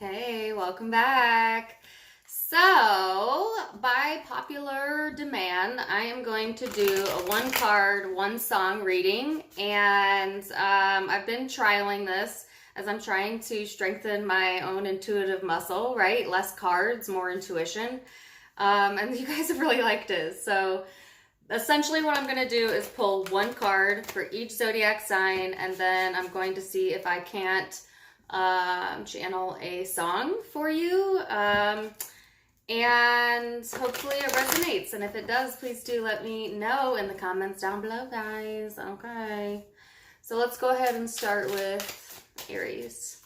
Hey, welcome back. So, by popular demand, I am going to do a one card, one song reading. And I've been trialing this as I'm trying to strengthen my own intuitive muscle, right? Less cards, more intuition. And you guys have really liked it. So, essentially what I'm going to do is pull one card for each zodiac sign, and then I'm going to see if I can't channel a song for you, and hopefully it resonates. And if it does, please do let me know in the comments down below, guys. Okay, so let's go ahead and start with Aries.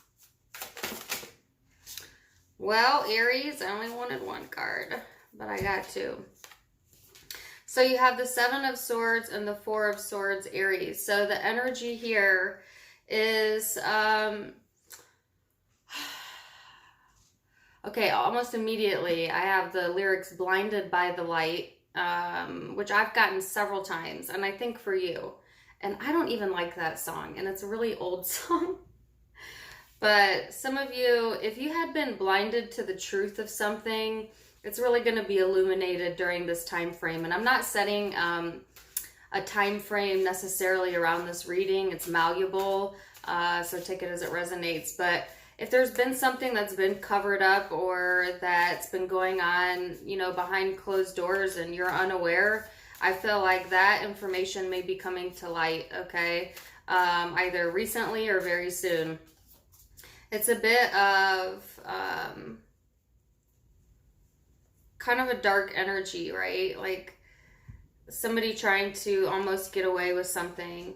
Well, Aries, I only wanted one card, but I got two. So you have the Seven of Swords and the Four of Swords, Aries. So the energy here is okay, almost immediately I have the lyrics Blinded by the Light, which I've gotten several times, and I think for you. And I don't even like that song, and it's a really old song. But some of you, if you had been blinded to the truth of something, it's really going to be illuminated during this time frame. And I'm not setting a time frame necessarily around this reading. It's malleable, so take it as it resonates. But if there's been something that's been covered up or that's been going on, you know, behind closed doors and you're unaware, I feel like that information may be coming to light, okay? Either recently or very soon. It's a bit of kind of a dark energy, right? Like somebody trying to almost get away with something.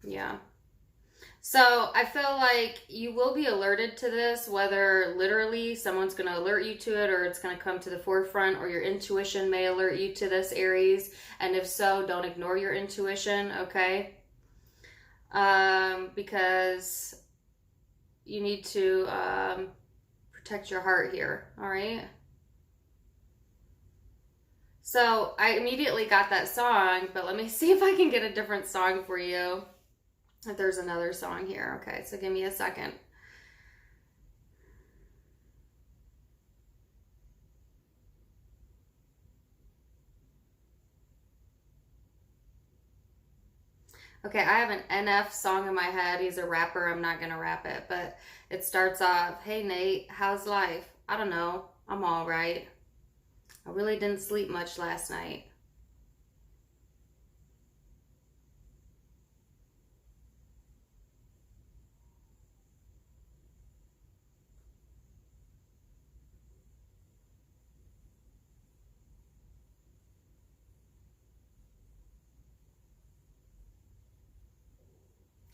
Yeah. So I feel like you will be alerted to this, whether literally someone's going to alert you to it or it's going to come to the forefront, or your intuition may alert you to this, Aries. And if so, don't ignore your intuition, okay? Because you need to protect your heart here, all right? So I immediately got that song, but let me see if I can get a different song for you. If there's another song here. Okay, so give me a second. Okay, I have an NF song in my head. He's a rapper. I'm not going to rap it, but it starts off, "Hey Nate, how's life? I don't know. I'm all right. I really didn't sleep much last night."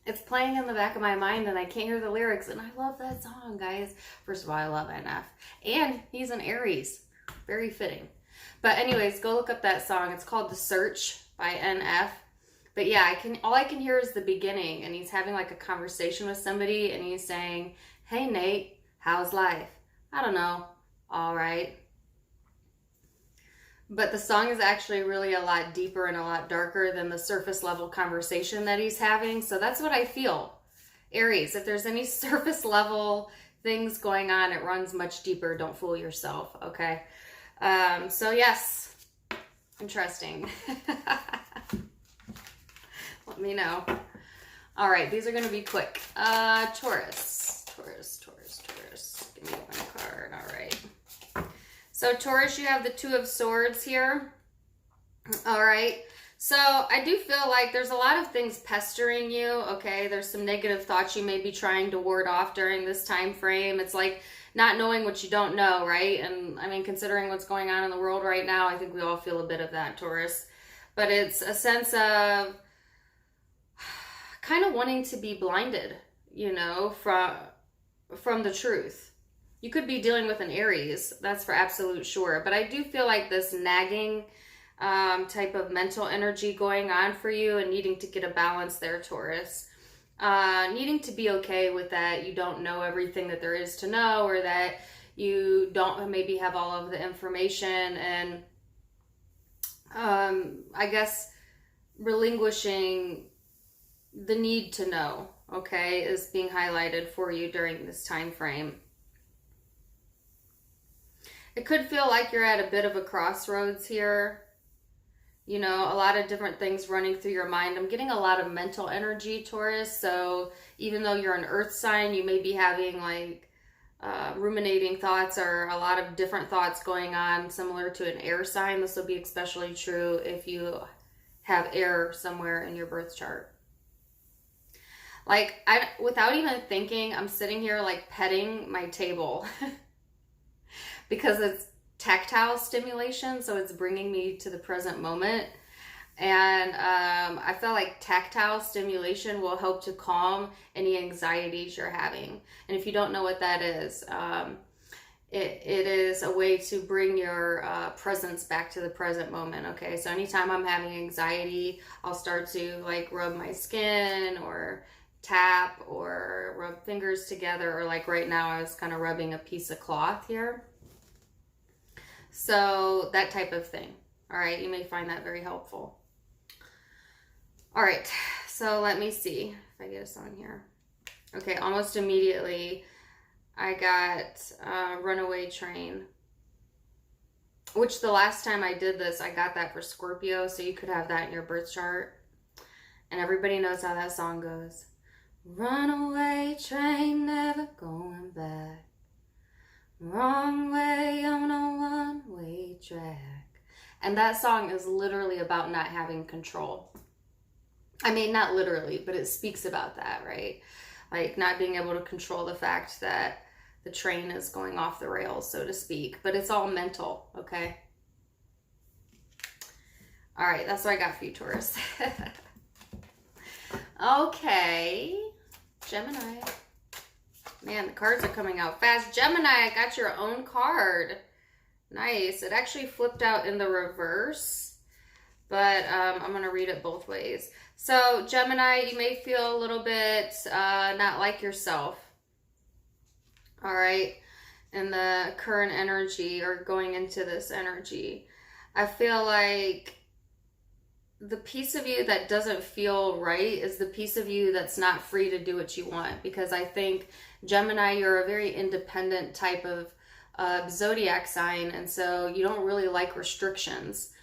It's playing in the back of my mind and I can't hear the lyrics, and I love that song, guys. First of all, I love NF. And he's an Aries. Very fitting. But anyways, go look up that song. It's called The Search by NF. But yeah, all I can hear is the beginning, and he's having like a conversation with somebody and he's saying, "Hey Nate, how's life? I don't know. All right." But the song is actually really a lot deeper and a lot darker than the surface level conversation that he's having. So that's what I feel. Aries, if there's any surface level things going on, it runs much deeper. Don't fool yourself, okay? So yes, interesting. Let me know. All right, these are going to be quick. Taurus. Give me one card. All right. So Taurus, you have the Two of Swords here. All right. So I do feel like there's a lot of things pestering you, okay? There's some negative thoughts you may be trying to ward off during this time frame. It's like not knowing what you don't know, right? And I mean, considering what's going on in the world right now, I think we all feel a bit of that, Taurus. But it's a sense of kind of wanting to be blinded, you know, from the truth. You could be dealing with an Aries, that's for absolute sure. But I do feel like this nagging type of mental energy going on for you, and needing to get a balance there, Taurus. Needing to be okay with that you don't know everything that there is to know, or that you don't maybe have all of the information, and I guess relinquishing the need to know, okay, is being highlighted for you during this time frame. It could feel like you're at a bit of a crossroads here. You know, a lot of different things running through your mind. I'm getting a lot of mental energy, Taurus. So even though you're an earth sign, you may be having like ruminating thoughts or a lot of different thoughts going on, similar to an air sign. This will be especially true if you have air somewhere in your birth chart. Like, without even thinking, I'm sitting here like petting my table because it's tactile stimulation, so it's bringing me to the present moment. And I feel like tactile stimulation will help to calm any anxieties you're having. And if you don't know what that is, it is a way to bring your presence back to the present moment. Okay, so anytime I'm having anxiety, I'll start to like rub my skin or tap or rub fingers together, or like right now I was kind of rubbing a piece of cloth here. So that type of thing. All right, you may find that very helpful. All right, so let me see if I get a song here. Okay, almost immediately I got Runaway Train, which the last time I did this, I got that for Scorpio, so you could have that in your birth chart. And everybody knows how that song goes. Runaway train, never going back. Wrong way on a one-way track. And that song is literally about not having control. I mean, not literally, but it speaks about that, right? Like not being able to control the fact that the train is going off the rails, so to speak. But it's all mental, okay? All right, that's what I got for you, Taurus. Okay, Gemini. Man, the cards are coming out fast. Gemini, I got your own card. Nice. It actually flipped out in the reverse, but I'm going to read it both ways. So, Gemini, you may feel a little bit not like yourself. All right. In the current energy or going into this energy, I feel like the piece of you that doesn't feel right is the piece of you that's not free to do what you want. Because I think, Gemini, you're a very independent type of zodiac sign, and so you don't really like restrictions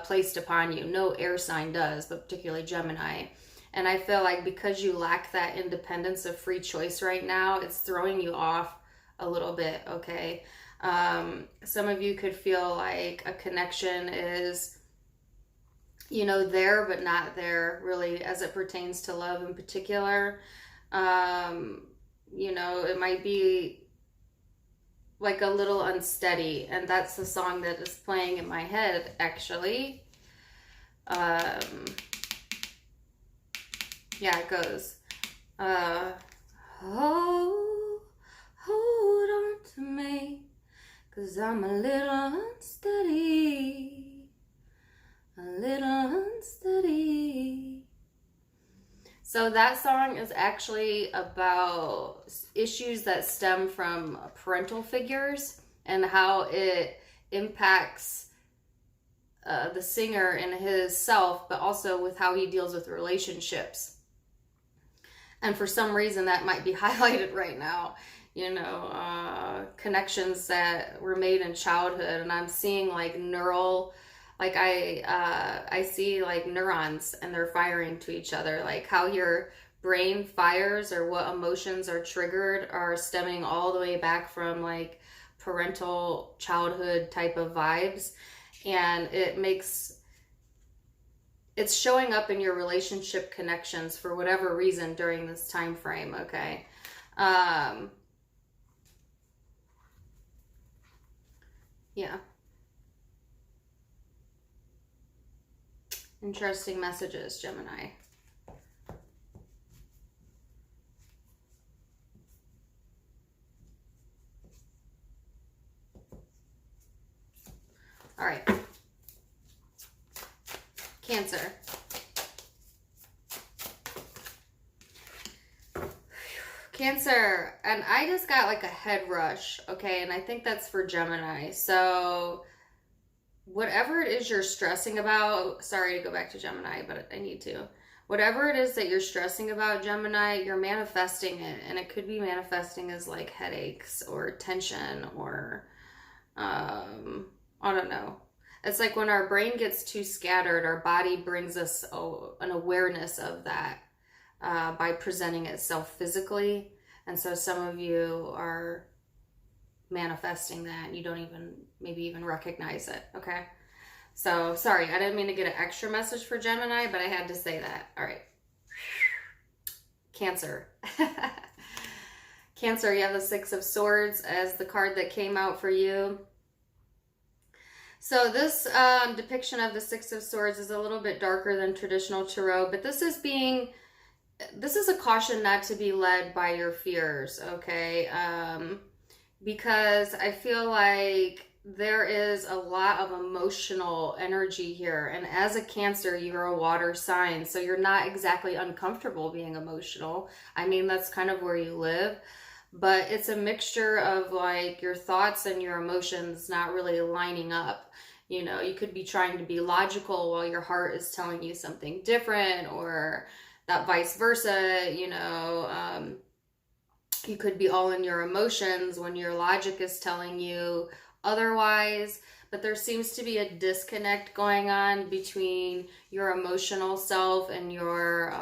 placed upon you. No air sign does, but particularly Gemini. And I feel like because you lack that independence of free choice right now, it's throwing you off a little bit, okay? Some of you could feel like a connection is, you know, there but not there, really, as it pertains to love in particular. You know, it might be like a little unsteady, and that's the song that is playing in my head, actually. Yeah, it goes, hold on to me, 'cause I'm a little unsteady, a little unsteady. So that song is actually about issues that stem from parental figures and how it impacts the singer in his self, but also with how he deals with relationships. And for some reason that might be highlighted right now, you know, connections that were made in childhood. And I'm seeing like neural, like I see like neurons and they're firing to each other, like how your brain fires or what emotions are triggered are stemming all the way back from like parental childhood type of vibes. And it's showing up in your relationship connections for whatever reason during this time frame, okay? Yeah. Interesting messages, Gemini. All right. Cancer. Cancer. And I just got like a head rush, okay? And I think that's for Gemini. So whatever it is you're stressing about, sorry to go back to Gemini, but I need to. whatever it is that you're stressing about, Gemini, you're manifesting it. And it could be manifesting as like headaches or tension or, I don't know. It's like when our brain gets too scattered, our body brings us an awareness of that by presenting itself physically. And so some of you are manifesting that and you don't maybe even recognize it, okay? So, sorry, I didn't mean to get an extra message for Gemini, but I had to say that. All right. Cancer. Cancer, you have the Six of Swords as the card that came out for you. So this depiction of the Six of Swords is a little bit darker than traditional tarot, but this is a caution not to be led by your fears, okay? Because I feel like there is a lot of emotional energy here. And as a Cancer, you're a water sign, so you're not exactly uncomfortable being emotional. I mean, that's kind of where you live. But it's a mixture of like your thoughts and your emotions not really lining up. You know, you could be trying to be logical while your heart is telling you something different, or that vice versa, you know. You could be all in your emotions when your logic is telling you otherwise, but there seems to be a disconnect going on between your emotional self and your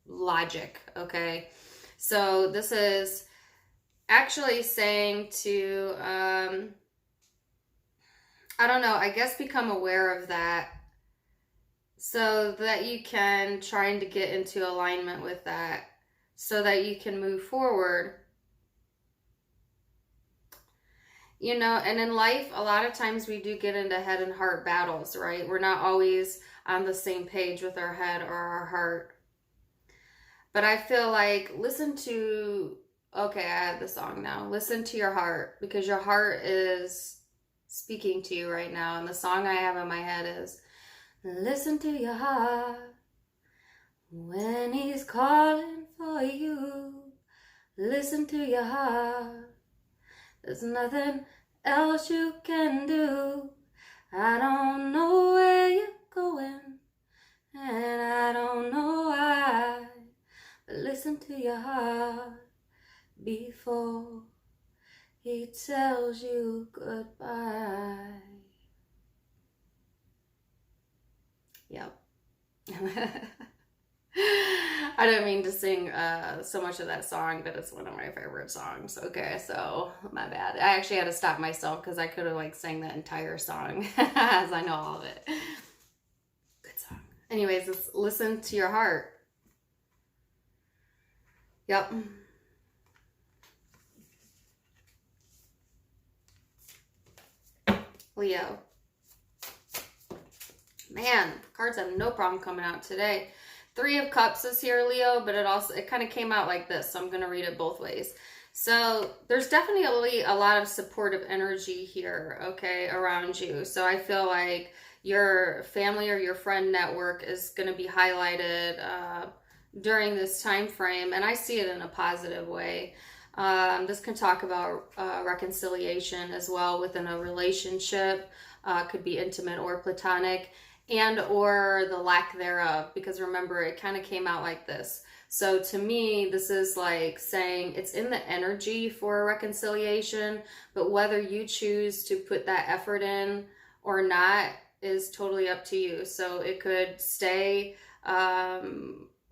logic, okay? So this is actually saying to, I don't know, I guess become aware of that so that you can try to get into alignment with that so that you can move forward. You know, and in life, a lot of times we do get into head and heart battles, right? We're not always on the same page with our head or our heart. But I feel like, okay, I have the song now. Listen to your heart, because your heart is speaking to you right now. And the song I have in my head is, listen to your heart when he's calling for you. Listen to your heart. There's nothing else you can do. I don't know where you're going, and I don't know why. But listen to your heart before he tells you goodbye. Yep. I don't mean to sing so much of that song, but it's one of my favorite songs. Okay, so my bad. I actually had to stop myself because I could have like sang that entire song as I know all of it. Good song. Anyways, let's listen to your heart. Yep. Leo. Man, cards have no problem coming out today. Three of Cups is here, Leo, but it kind of came out like this, so I'm going to read it both ways. So there's definitely a lot of supportive energy here, okay, around you. So I feel like your family or your friend network is going to be highlighted during this time frame, and I see it in a positive way. This can talk about reconciliation as well within a relationship. Could be intimate or platonic, and or the lack thereof, because remember, it kind of came out like this. So to me, this is like saying it's in the energy for a reconciliation, but whether you choose to put that effort in or not is totally up to you. So it could stay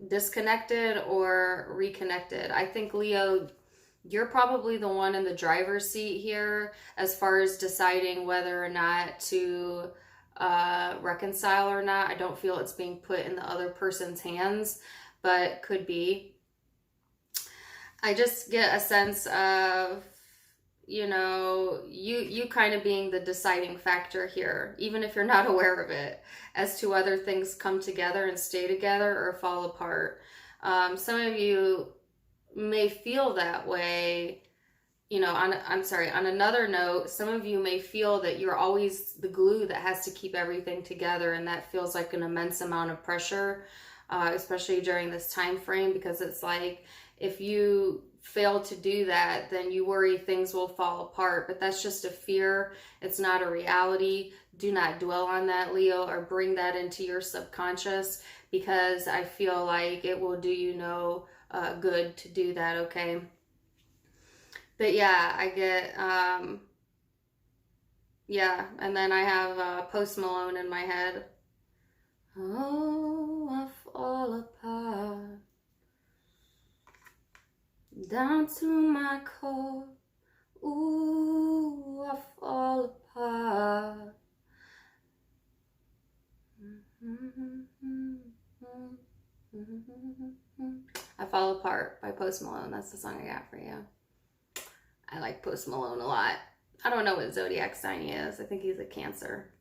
disconnected or reconnected. I think, Leo, you're probably the one in the driver's seat here as far as deciding whether or not to reconcile or not. I don't feel it's being put in the other person's hands, but could be. I just get a sense of, you know, you kind of being the deciding factor here, even if you're not aware of it, as to whether things come together and stay together or fall apart. Some of you may feel that way. You know, on another note, some of you may feel that you're always the glue that has to keep everything together, and that feels like an immense amount of pressure. especially during this time frame, because it's like if you fail to do that, then you worry things will fall apart. But that's just a fear. It's not a reality. Do not dwell on that, Leo, or bring that into your subconscious, because I feel like it will do you no good to do that, okay? But yeah, I get, yeah, and then I have Post Malone in my head. Oh, I fall apart, down to my core. Ooh, I fall apart. I Fall Apart by Post Malone. That's the song I got for you. I like Post Malone a lot. I don't know what zodiac sign he is. I think he's a Cancer.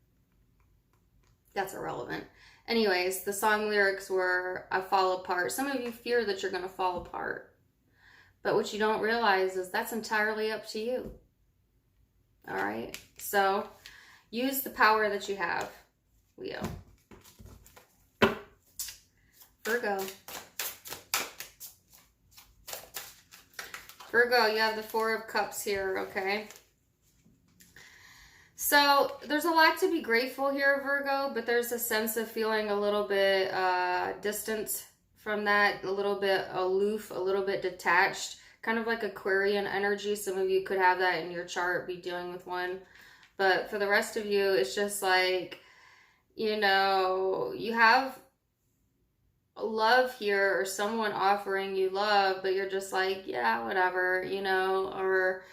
That's irrelevant. Anyways, the song lyrics were, I fall apart. Some of you fear that you're going to fall apart. But what you don't realize is that's entirely up to you. All right? So use the power that you have, Leo. Virgo. Virgo, you have the Four of Cups here, okay? So there's a lot to be grateful here, Virgo, but there's a sense of feeling a little bit distant from that, a little bit aloof, a little bit detached, kind of like Aquarian energy. Some of you could have that in your chart, be dealing with one. But for the rest of you, it's just like, you know, you have love here or someone offering you love, but you're just like, yeah, whatever, you know, or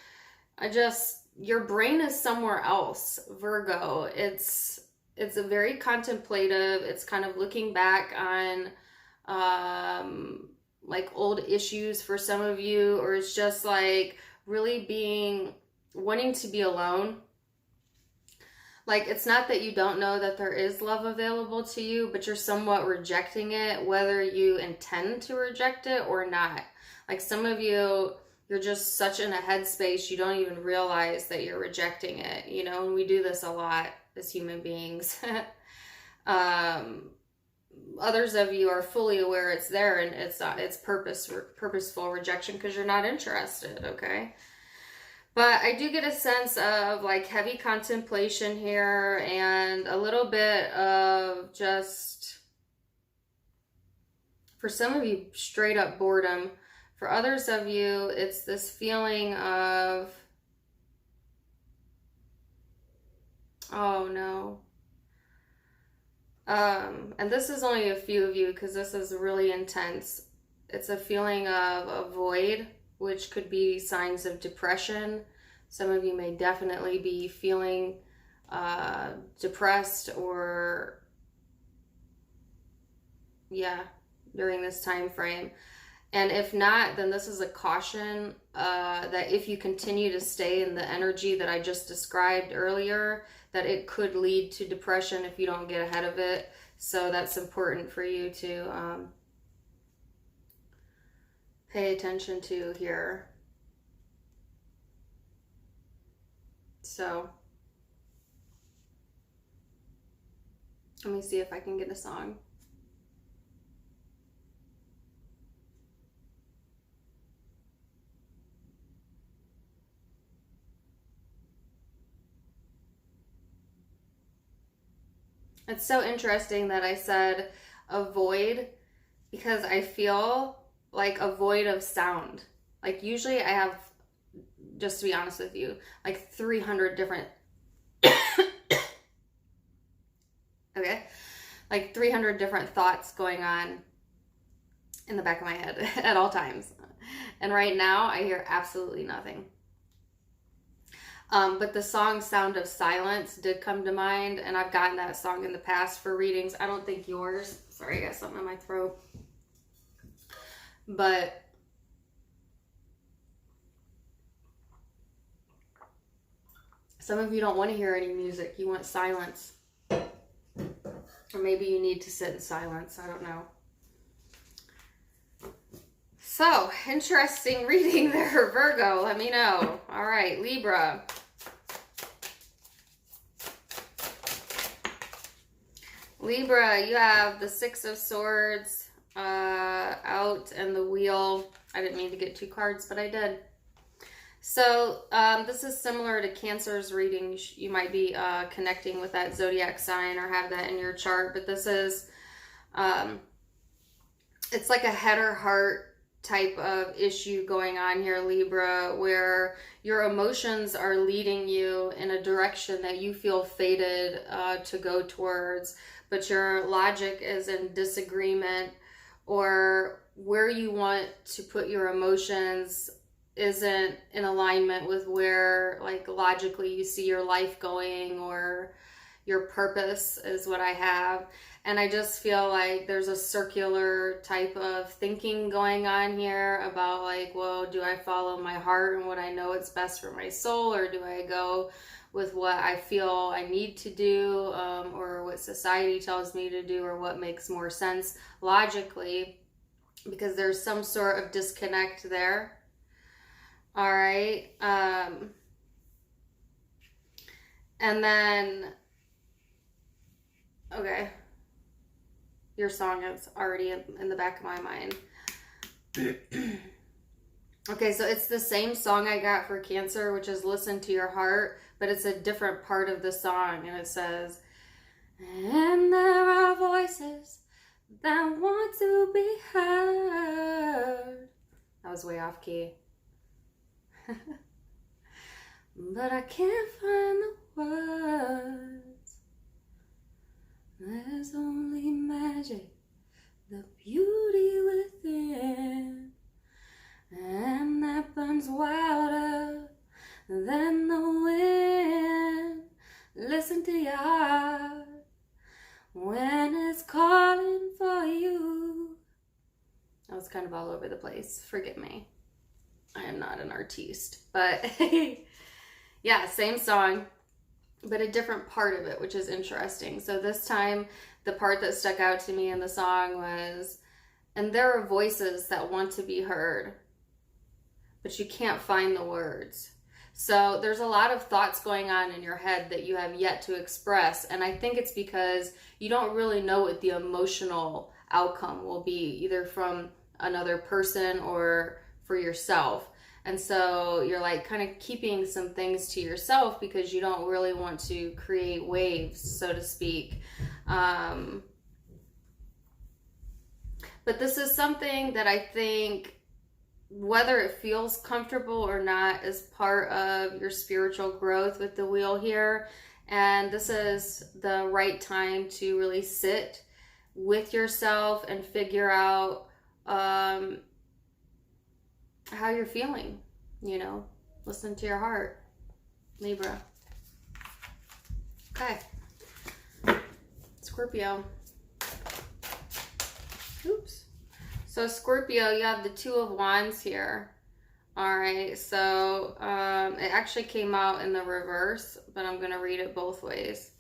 your brain is somewhere else, Virgo. It's a very contemplative. It's kind of looking back on like old issues for some of you, or it's just like really wanting to be alone. Like, it's not that you don't know that there is love available to you, but you're somewhat rejecting it, whether you intend to reject it or not. Like, some of you, you're just such in a headspace, you don't even realize that you're rejecting it, you know, and we do this a lot as human beings. Others of you are fully aware it's there, and it's purposeful rejection because you're not interested, okay? But I do get a sense of like heavy contemplation here and a little bit of just, for some of you, straight up boredom. For others of you, it's this feeling of, oh no. And this is only a few of you because this is really intense. It's a feeling of a void, which could be signs of depression. Some of you may definitely be feeling depressed or, yeah, during this time frame. And if not, then this is a caution that if you continue to stay in the energy that I just described earlier, that it could lead to depression if you don't get ahead of it. So that's important for you to pay attention to here. So let me see if I can get a song. It's so interesting that I said avoid, because I feel like a void of sound. Like usually I have, just to be honest with you, like 300 different, okay, like 300 different thoughts going on in the back of my head at all times. And right now I hear absolutely nothing. But the song Sound of Silence did come to mind, and I've gotten that song in the past for readings. I don't think yours. Sorry, I got something in my throat. But some of you don't want to hear any music. You want silence. Or maybe you need to sit in silence. I don't know. So, interesting reading there, Virgo. Let me know. All right, Libra. Libra, you have the Six of Swords out and the Wheel. I didn't mean to get two cards, but I did. So this is similar to Cancer's reading. You might be connecting with that zodiac sign or have that in your chart, but this is, it's like a head or heart type of issue going on here, Libra, where your emotions are leading you in a direction that you feel fated to go towards, but your logic is in disagreement, or where you want to put your emotions isn't in alignment with where, like, logically you see your life going, or your purpose is what I have. And I just feel like there's a circular type of thinking going on here about, like, well, do I follow my heart and what I know it's best for my soul, or do I go with what I feel I need to do, or what society tells me to do, or what makes more sense logically, because there's some sort of disconnect there. All right. And then, okay. Your song is already in the back of my mind. Okay, so it's the same song I got for Cancer, which is Listen to Your Heart, but it's a different part of the song, and it says, and there are voices that want to be heard. That was way off key. But I can't find the words. There's only magic, the beauty within, and that burns wilder than the wind. Listen to your heart when it's calling for you. I was kind of all over the place. Forgive me. I am not an artiste, but yeah, same song, but a different part of it, which is interesting. So this time, the part that stuck out to me in the song was, and there are voices that want to be heard, but you can't find the words. So there's a lot of thoughts going on in your head that you have yet to express. And I think it's because you don't really know what the emotional outcome will be, either from another person or for yourself. And so you're like kind of keeping some things to yourself because you don't really want to create waves, so to speak. But this is something that I think, whether it feels comfortable or not, is part of your spiritual growth with the wheel here. And this is the right time to really sit with yourself and figure out how you're feeling, you know, listen to your heart, Libra. Okay. Scorpio. Oops. So Scorpio, you have the Two of Wands here. All right. So it actually came out in the reverse, but I'm going to read it both ways.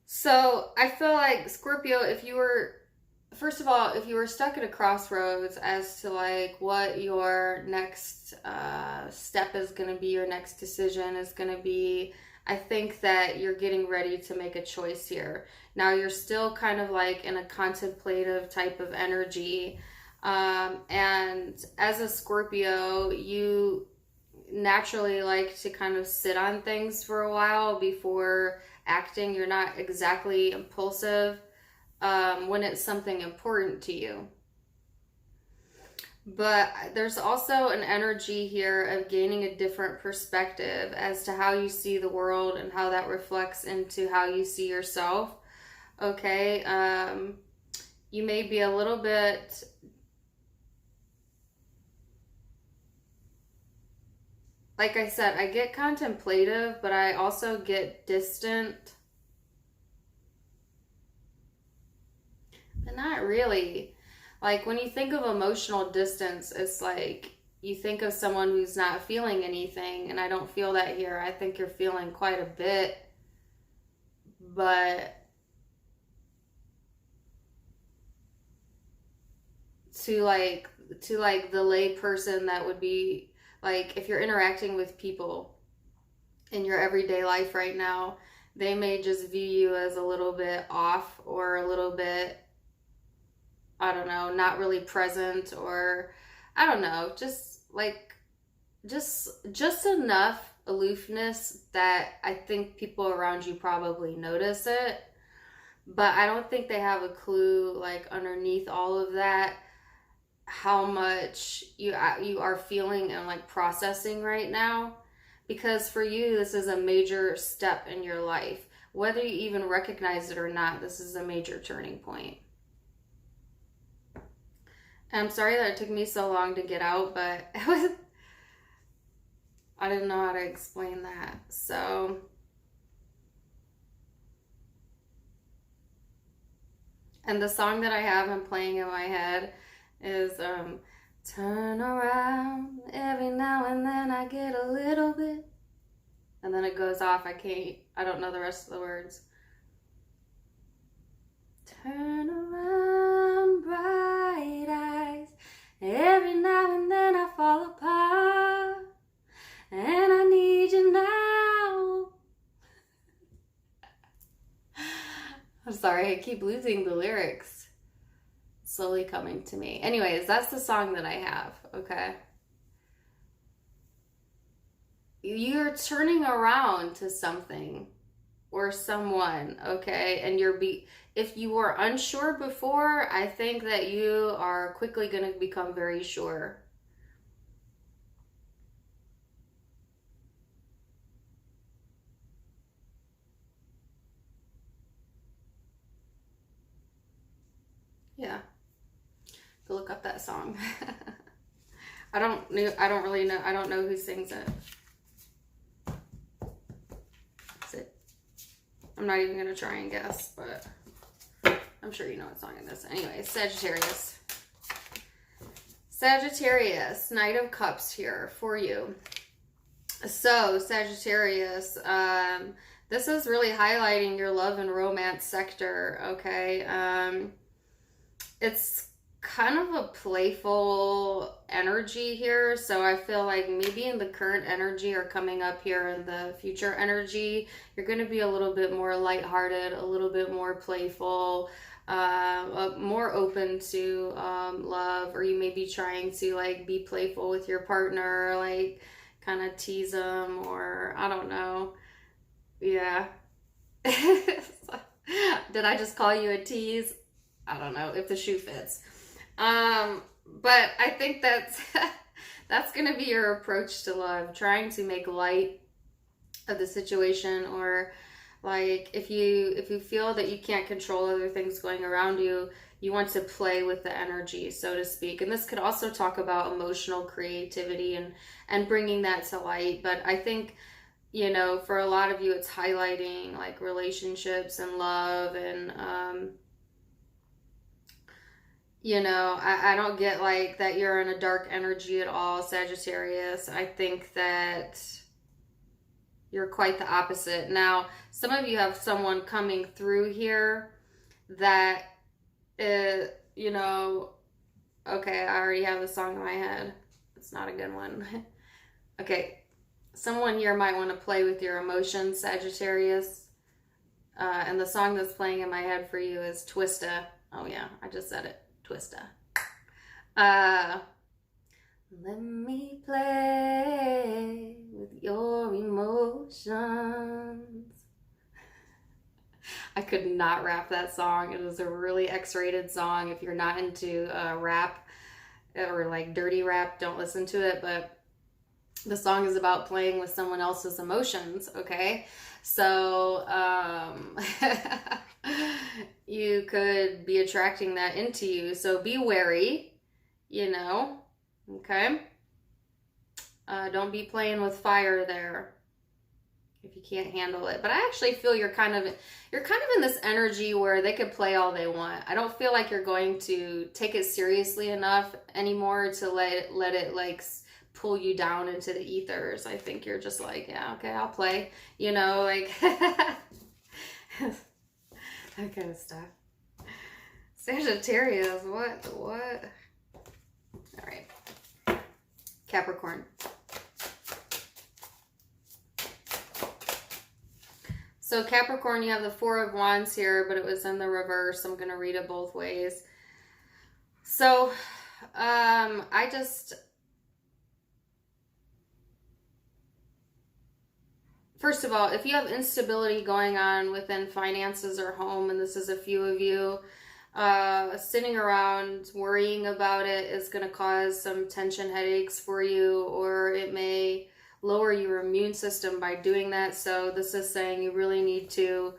So I feel like Scorpio, if you were, first of all, if you were stuck at a crossroads as to like what your next step is going to be, your next decision is going to be, I think that you're getting ready to make a choice here. Now you're still kind of like in a contemplative type of energy. And as a Scorpio, you naturally like to kind of sit on things for a while before acting. You're not exactly impulsive when it's something important to you. But there's also an energy here of gaining a different perspective as to how you see the world and how that reflects into how you see yourself. Okay, you may be a little bit like I said, I get contemplative, but I also get distant. But not really. Like when you think of emotional distance, it's like you think of someone who's not feeling anything, and I don't feel that here. I think you're feeling quite a bit, but to like the lay person, that would be like if you're interacting with people in your everyday life right now They may just view you as a little bit off or a little bit, I don't know, not really present, or I don't know, just like just enough aloofness that I think people around you probably notice it, but I don't think they have a clue, like underneath all of that, how much you are feeling and like processing right now. Because for you, this is a major step in your life. Whether you even recognize it or not, this is a major turning point. And I'm sorry that it took me so long to get out, but it was, I didn't know how to explain that. So, and the song that I have been playing in my head is turn around, every now and then I get a little bit, and then it goes off. I don't know the rest of the words. Turn around, bright eyes, every now and then I fall apart, and I need you now. I'm sorry, I keep losing the lyrics. Slowly coming to me. Anyways, that's the song that I have, okay? You're turning around to something or someone, okay? And if you were unsure before, I think that you are quickly going to become very sure. Yeah. Look up that song. I don't really know. I don't know who sings it. Is it? I'm not even gonna try and guess, but I'm sure you know what song it is. Anyway, Sagittarius. Sagittarius, Knight of Cups here for you. So Sagittarius, this is really highlighting your love and romance sector. Okay, it's kind of a playful energy here, so I feel like maybe in the current energy or coming up here in the future energy, you're going to be a little bit more lighthearted, a little bit more playful, more open to love, or you may be trying to like be playful with your partner, like kind of tease them, or I don't know. Yeah. Did I just call you a tease? I don't know if the shoe fits. But I think that's going to be your approach to love, trying to make light of the situation, or like if you feel that you can't control other things going around you, you want to play with the energy, so to speak. And this could also talk about emotional creativity and bringing that to light. But I think, you know, for a lot of you, it's highlighting like relationships and love, and you know, I don't get like that you're in a dark energy at all, Sagittarius. I think that you're quite the opposite. Now, some of you have someone coming through here that is, you know, okay, I already have the song in my head. It's not a good one. Okay, someone here might want to play with your emotions, Sagittarius. And the song that's playing in my head for you is Twista. Oh yeah, I just said it. Twista. Let me play with your emotions. I could not rap that song. It was a really X-rated song. If you're not into rap or like dirty rap, don't listen to it. But the song is about playing with someone else's emotions, okay? So you could be attracting that into you. So be wary, you know, okay? Don't be playing with fire there if you can't handle it. But I actually feel you're kind of in this energy where they could play all they want. I don't feel like you're going to take it seriously enough anymore to let it like pull you down into the ethers. I think you're just like, yeah, okay, I'll play, you know, like that kind of stuff. Sagittarius, what? All right. Capricorn. So Capricorn, you have the Four of Wands here, but it was in the reverse. I'm going to read it both ways. So, I just, first of all, if you have instability going on within finances or home, and this is a few of you, sitting around worrying about it is going to cause some tension headaches for you, or it may lower your immune system by doing that. So this is saying you really need to,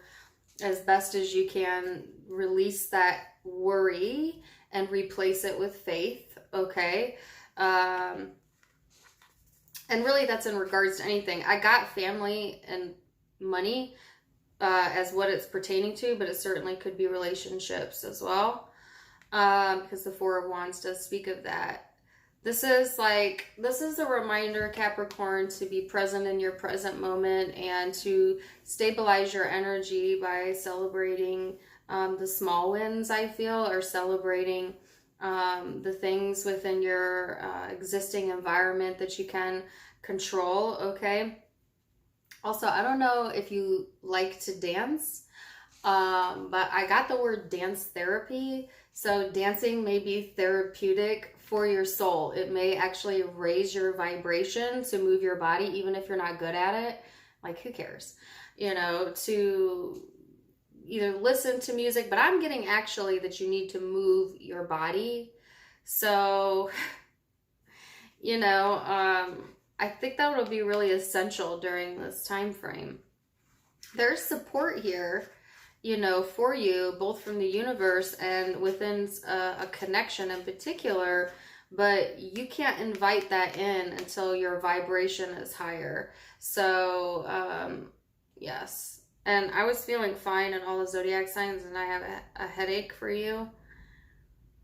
as best as you can, release that worry and replace it with faith, okay? And really that's in regards to anything. I got family and money as what it's pertaining to, but it certainly could be relationships as well, because the Four of Wands does speak of that. This is a reminder, Capricorn, to be present in your present moment and to stabilize your energy by celebrating the small wins, I feel, or celebrating the things within your existing environment that you can control, okay? Also, I don't know if you like to dance, but I got the word dance therapy. So dancing may be therapeutic for your soul. It may actually raise your vibration to move your body, even if you're not good at it. Like, who cares? You know, to either listen to music, but I'm getting actually that you need to move your body. So, you know, I think that will be really essential during this time frame. There's support here, you know, for you, both from the universe and within a connection in particular, but you can't invite that in until your vibration is higher. So, yes. And I was feeling fine in all the zodiac signs, and I have a headache for you.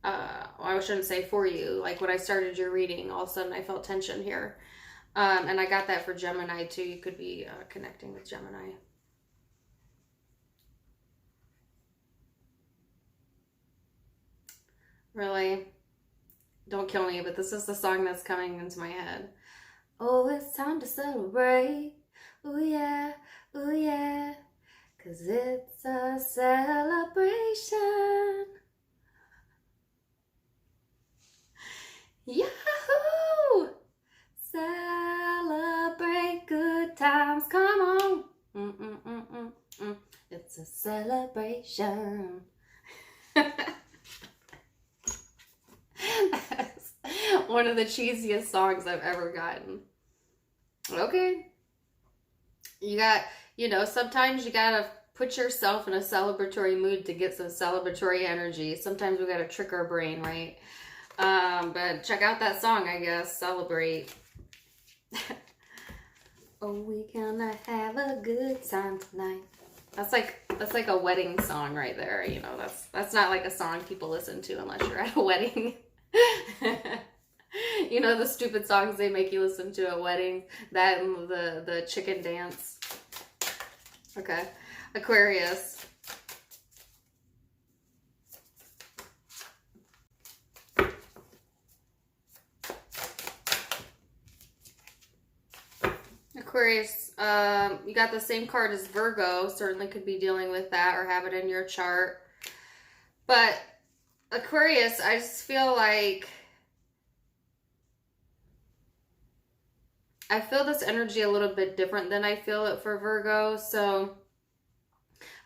Well, I shouldn't say for you. Like, when I started your reading, all of a sudden I felt tension here. And I got that for Gemini too. You could be connecting with Gemini. Really? Don't kill me, but this is the song that's coming into my head. Oh, it's time to celebrate. Oh yeah, oh yeah. 'Cause it's a celebration. Yahoo! Celebrate good times, come on. It's a celebration. That's one of the cheesiest songs I've ever gotten. Okay. You got, you know, sometimes you gotta put yourself in a celebratory mood to get some celebratory energy. Sometimes we gotta trick our brain, right? But check out that song, I guess. Celebrate. Oh, we gonna have a good time tonight. That's like a wedding song right there. You know, that's not like a song people listen to unless you're at a wedding. You know, the stupid songs they make you listen to at weddings. That and the chicken dance. Okay. Aquarius. Aquarius, you got the same card as Virgo. Certainly could be dealing with that or have it in your chart. But Aquarius, I just feel like I feel this energy a little bit different than I feel it for Virgo. So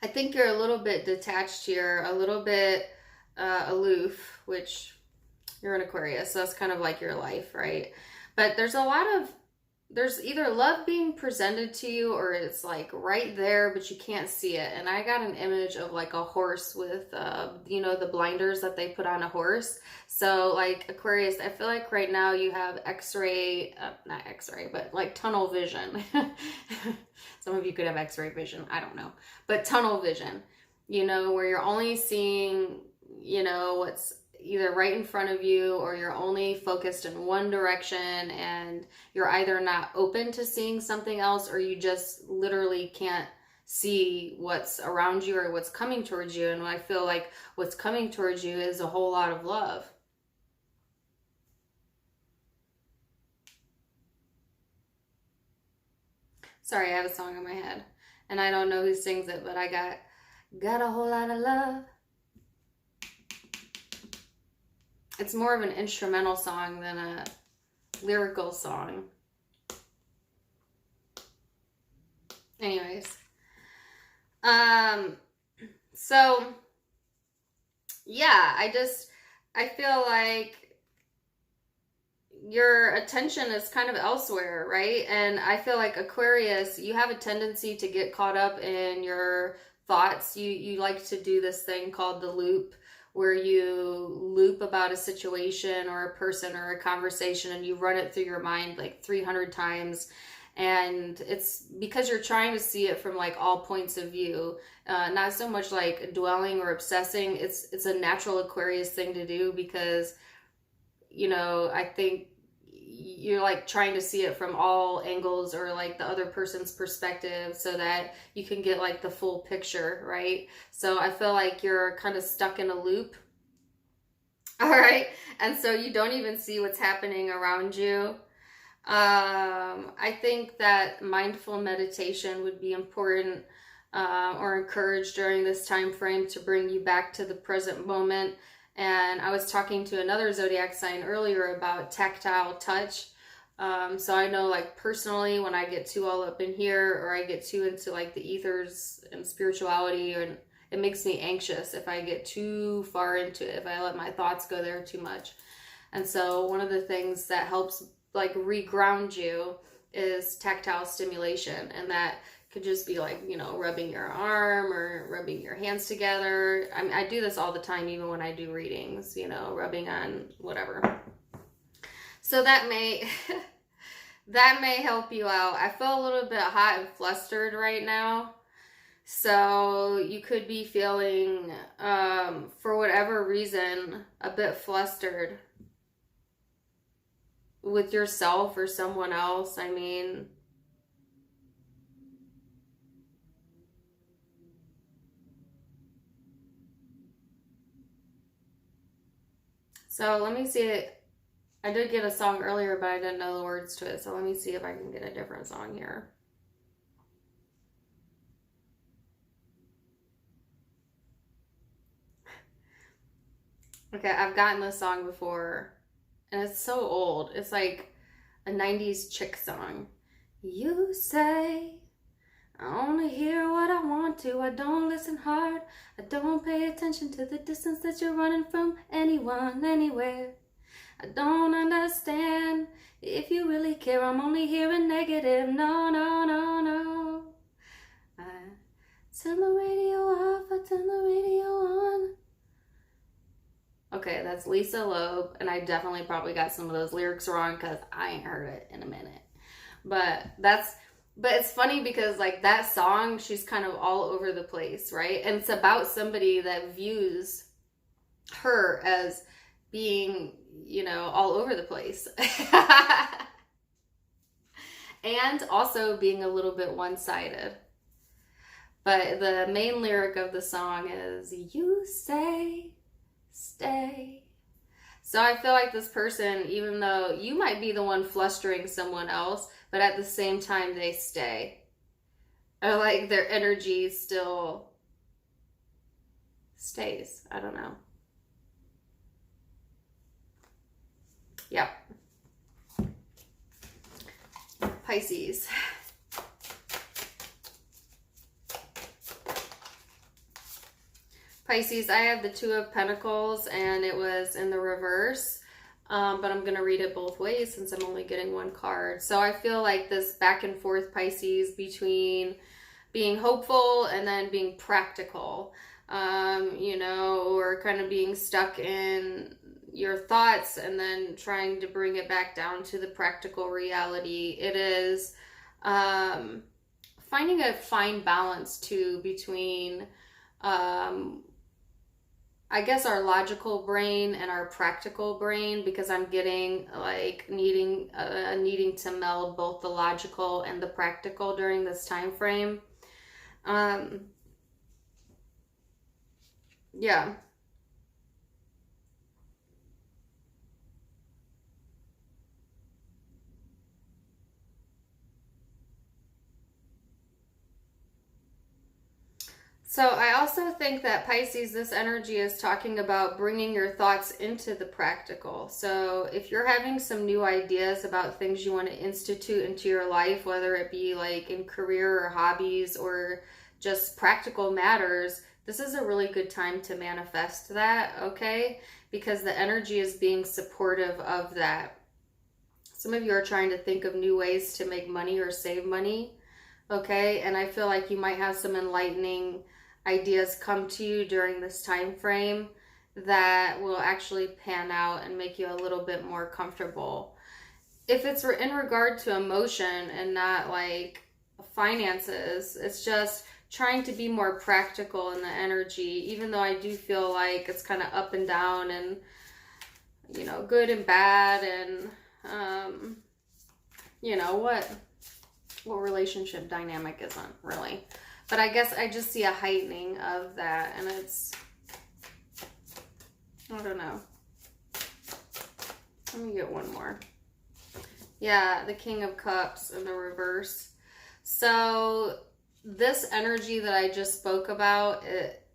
I think you're a little bit detached here, a little bit aloof, which you're an Aquarius. So that's kind of like your life, right? But there's either love being presented to you or it's like right there, but you can't see it. And I got an image of like a horse with, you know, the blinders that they put on a horse. So like Aquarius, I feel like right now you have X-ray, not X-ray, but like tunnel vision. Some of you could have X-ray vision. I don't know. But tunnel vision, you know, where you're only seeing, you know, what's either right in front of you, or you're only focused in one direction and you're either not open to seeing something else, or you just literally can't see what's around you or what's coming towards you. And I feel like what's coming towards you is a whole lot of love. Sorry, I have a song in my head. And I don't know who sings it, but I got a whole lot of love. It's more of an instrumental song than a lyrical song. Anyways. So yeah, I feel like your attention is kind of elsewhere, right? And I feel like Aquarius, you have a tendency to get caught up in your thoughts. You like to do this thing called the loop, where you loop about a situation or a person or a conversation and you run it through your mind like 300 times. And it's because you're trying to see it from like all points of view, not so much like dwelling or obsessing. It's a natural Aquarius thing to do because, you know, I think you're like trying to see it from all angles or like the other person's perspective so that you can get like the full picture, right? So I feel like you're kind of stuck in a loop. All right. And so you don't even see what's happening around you. I think that mindful meditation would be important or encouraged during this time frame to bring you back to the present moment. And I was talking to another zodiac sign earlier about tactile touch. So I know like personally when I get too all up in here or I get too into like the ethers and spirituality, or it makes me anxious if I get too far into it, if I let my thoughts go there too much. And so one of the things that helps like reground you is tactile stimulation, and that could just be like, you know, rubbing your arm or rubbing your hands together. I mean, I do this all the time, even when I do readings, you know, rubbing on whatever. So that may that may help you out. I feel a little bit hot and flustered right now. So you could be feeling, for whatever reason, a bit flustered with yourself or someone else. I mean, so let me see it. I did get a song earlier, but I didn't know the words to it. So let me see if I can get a different song here. Okay, I've gotten this song before, and it's so old. It's like a 90s chick song. You say, I only hear what I want to. I don't listen hard. I don't pay attention to the distance that you're running from anyone, anywhere. I don't understand if you really care. I'm only hearing negative. No, no, no, no. I turn the radio off. I turn the radio on. Okay, that's Lisa Loeb, and I definitely probably got some of those lyrics wrong because I ain't heard it in a minute. But it's funny because like that song, she's kind of all over the place, right? And it's about somebody that views her as being, you know, all over the place. And also being a little bit one-sided. But the main lyric of the song is, you say, stay. So I feel like this person, even though you might be the one flustering someone else, but at the same time they stay. Or like their energy still stays. I don't know. Yep. Pisces. Pisces, I have the Two of Pentacles and it was in the reverse, but I'm going to read it both ways since I'm only getting one card. So I feel like this back and forth Pisces between being hopeful and then being practical, you know, or kind of being stuck in your thoughts and then trying to bring it back down to the practical reality. It is finding a fine balance too between I guess our logical brain and our practical brain, because I'm getting like needing to meld both the logical and the practical during this time frame. Yeah. So I also think that Pisces, this energy is talking about bringing your thoughts into the practical. So if you're having some new ideas about things you want to institute into your life, whether it be like in career or hobbies or just practical matters, this is a really good time to manifest that, okay? Because the energy is being supportive of that. Some of you are trying to think of new ways to make money or save money, okay? And I feel like you might have some enlightening ideas come to you during this time frame that will actually pan out and make you a little bit more comfortable. If it's in regard to emotion and not like finances, it's just trying to be more practical in the energy, even though I do feel like it's kind of up and down and, you know, good and bad and, you know, what relationship dynamic isn't really. But I guess I just see a heightening of that, and it's, I don't know. Let me get one more. Yeah, the King of Cups in the reverse. So this energy that I just spoke about,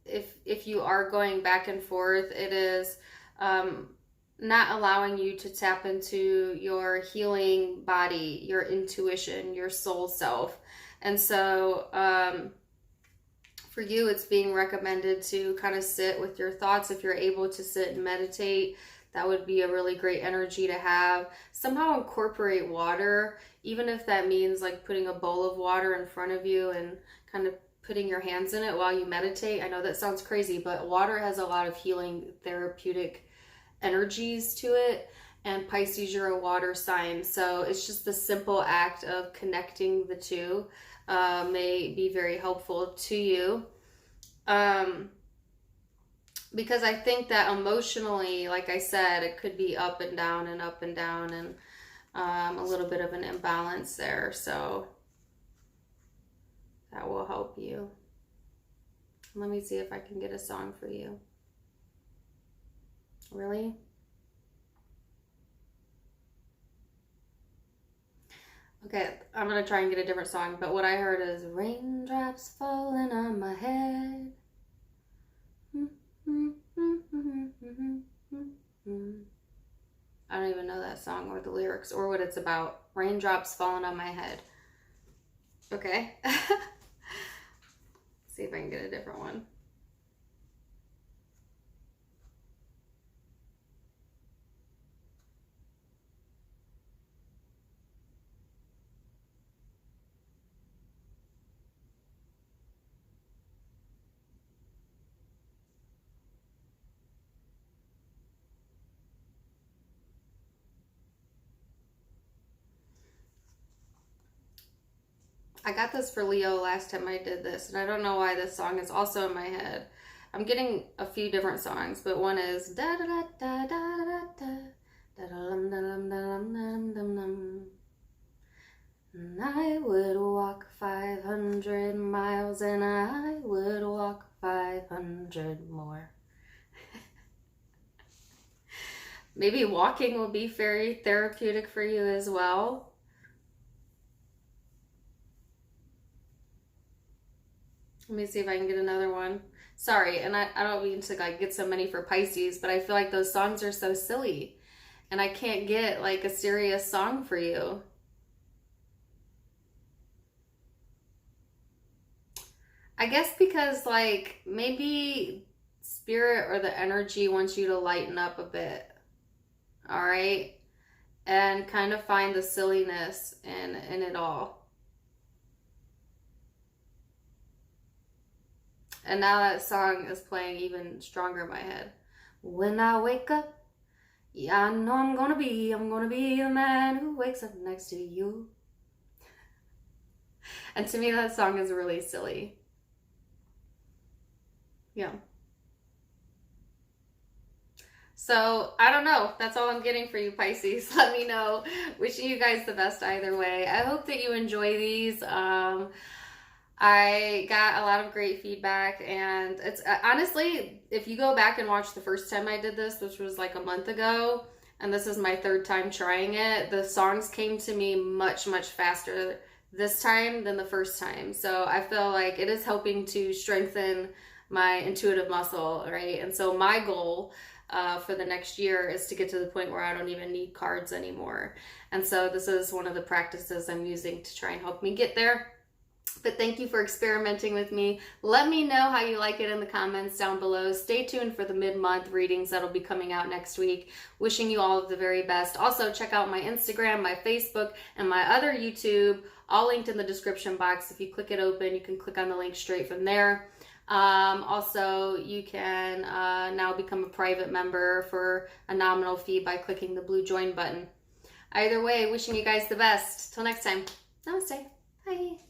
if you are going back and forth, it is not allowing you to tap into your healing body, your intuition, your soul self. And so for you, it's being recommended to kind of sit with your thoughts. If you're able to sit and meditate, that would be a really great energy to have. Somehow incorporate water, even if that means like putting a bowl of water in front of you and kind of putting your hands in it while you meditate. I know that sounds crazy, but water has a lot of healing, therapeutic energies to it. And Pisces, you're a water sign. So it's just the simple act of connecting the two may be very helpful to you. Because I think that emotionally, like I said, it could be up and down and up and down and a little bit of an imbalance there. So that will help you. Let me see if I can get a song for you. Really? Okay, I'm going to try and get a different song, but what I heard is raindrops falling on my head. I don't even know that song or the lyrics or what it's about. Raindrops falling on my head. Okay. See if I can get a different one. I got this for Leo last time I did this, and I don't know why this song is also in my head. I'm getting a few different songs, but one is da da da da da da da da dum dum dum dum dum dum. And I would walk 500 miles, and I would walk 500 more. Maybe walking will be very therapeutic for you as well. Let me see if I can get another one. Sorry, and I don't mean to like get so many for Pisces, but I feel like those songs are so silly. And I can't get like a serious song for you. I guess because like maybe spirit or the energy wants you to lighten up a bit. All right? And kind of find the silliness in it all. And now that song is playing even stronger in my head. When I wake up, yeah, I know I'm gonna be the man who wakes up next to you. And to me, that song is really silly. Yeah. So, I don't know. That's all I'm getting for you, Pisces. Let me know. Wishing you guys the best either way. I hope that you enjoy these. I got a lot of great feedback, and it's honestly, if you go back and watch the first time I did this, which was like a month ago, and this is my third time trying it, the songs came to me much, much faster this time than the first time. So I feel like it is helping to strengthen my intuitive muscle, right? And so my goal for the next year is to get to the point where I don't even need cards anymore. And so this is one of the practices I'm using to try and help me get there. But thank you for experimenting with me. Let me know how you like it in the comments down below. Stay tuned for the mid-month readings that'll be coming out next week. Wishing you all of the very best. Also, check out my Instagram, my Facebook, and my other YouTube, all linked in the description box. If you click it open, you can click on the link straight from there. Also, you can now become a private member for a nominal fee by clicking the blue join button. Either way, wishing you guys the best. Till next time, namaste. Bye.